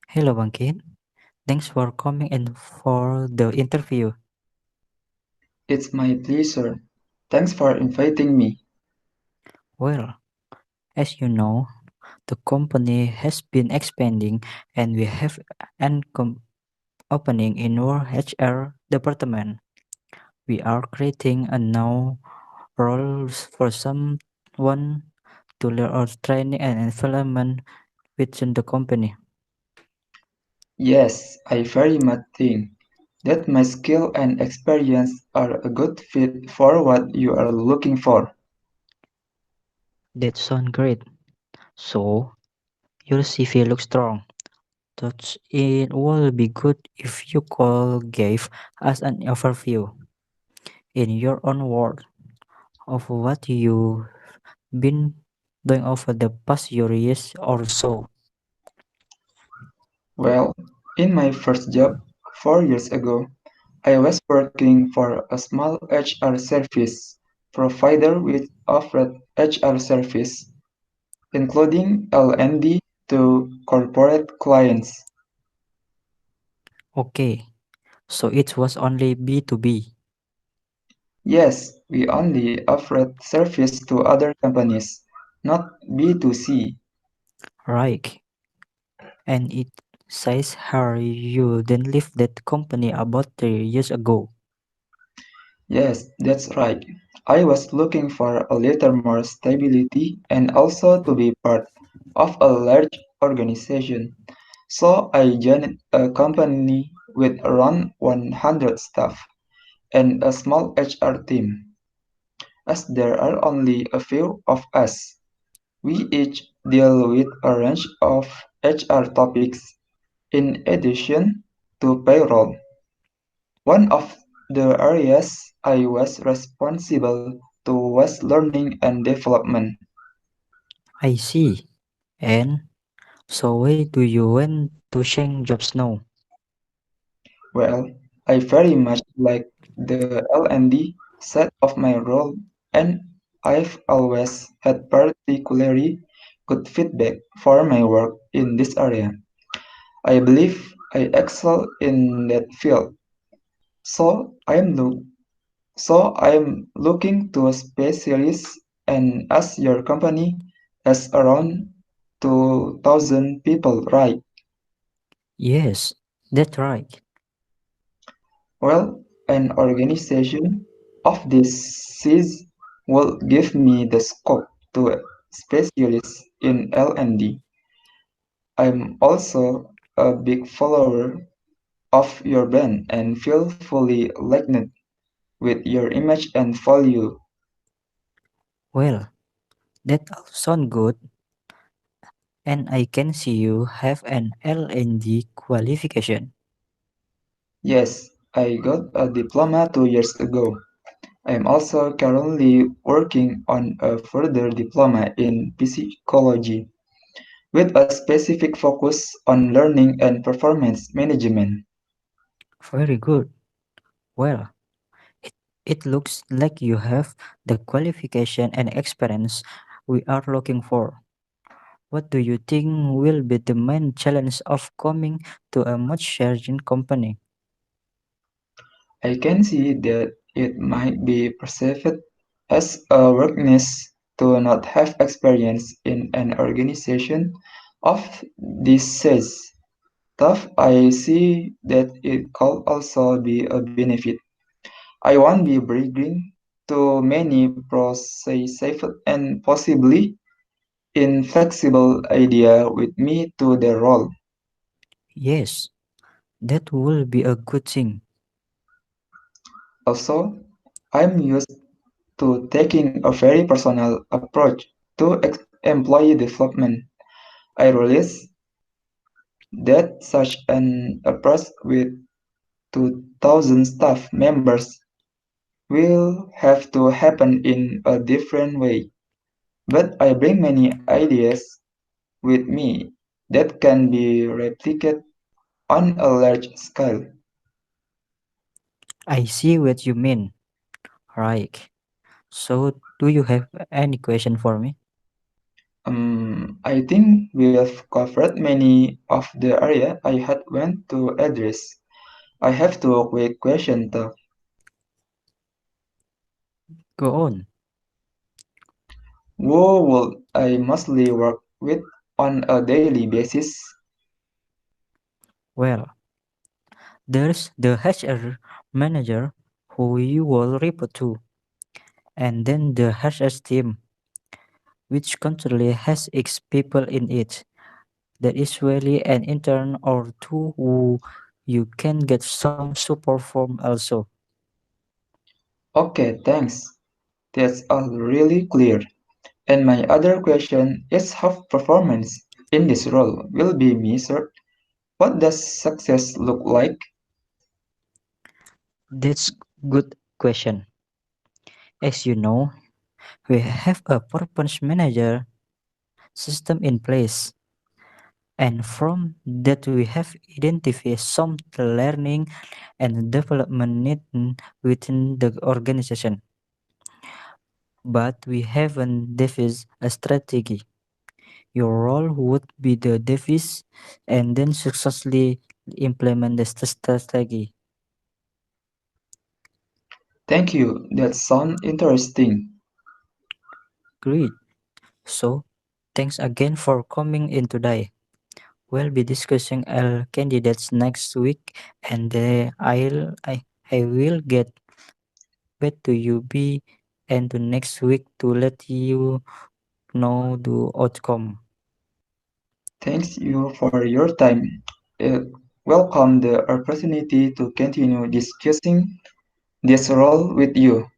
Hello, Bangkit. Thanks for coming in for the interview. It's my pleasure. Thanks for inviting me. Well, as you know, the company has been expanding and we have an opening in our HR department. We are creating a new roles for someone to learn our training and development within the company. Yes, I very much think that my skill and experience are a good fit for what you are looking for. That sounds great. So, your CV looks strong. Thought it would be good if you could give us an overview in your own words of what you've been doing over the past years or so. Well, in my first job, 4 years ago, I was working for a small HR service provider which offered HR service, including L&D to corporate clients. Okay, so it was only B2B, Yes, we only offered service to other companies, not B2C. right? And it says how you then left that company about 3 years ago. Yes, that's right. I was looking for a little more stability and also to be part of a large organization. So I joined a company with around 100 staff and a small HR team. As there are only a few of us, we each deal with a range of HR topics in addition to payroll. One of the areas I was responsible to was learning and development. I see. And so why do you want to change jobs now? Well, I very much like the L&D side of my role, and I've always had particularly good feedback for my work in this area. I believe I excel in that field. So I'm look So I'm looking to a specialist, and as your company has around 2,000 people, right? Yes, that's right. Well, an organization of this size will give me the scope to specialize in L&D. I'm also a big follower of your brand and feel fully aligned with your image and value. Well, that all sound good, and I can see you have an LNG qualification. Yes, I got a diploma 2 years ago. I'm also currently working on a further diploma in psychology with a specific focus on learning and performance management. Very good. Well, it, it looks like you have the qualification and experience we are looking for. What do you think will be the main challenge of coming to a much changing company? I can see that it might be perceived as a weakness to not have experience in an organization of this size. Tough, I see that it could also be a benefit. I won't be bringing too many processes and possibly inflexible idea with me to the role. Yes, that will be a good thing. Also, I'm used to taking a very personal approach to employee development. I realize that such an approach with 2,000 staff members will have to happen in a different way. But I bring many ideas with me that can be replicated on a large scale. I see what you mean. Right. So, do you have any question for me? I think we have covered many of the area I had went to address. I have two quick questions though. Go on. Who will I mostly work with on a daily basis? Well, there's the HR manager who you will report to, and then the HR team, which currently has X people in it. There is really an intern or two who you can get some support from also. Okay, thanks. That's all really clear. And my other question is how performance in this role will be measured. What does success look like? That's good question. As you know, we have a performance manager system in place, and from that we have identified some learning and development need within the organization, but we haven't devised a strategy. Your role would be the devise and then successfully implement the strategy. Thank you. That sounds interesting. Great. So, thanks again for coming in today. We'll be discussing our candidates next week, and I will get back to you be and to next week to let you know the outcome. Thanks you for your time. Uh, Welcome the opportunity to continue discussing this role with you.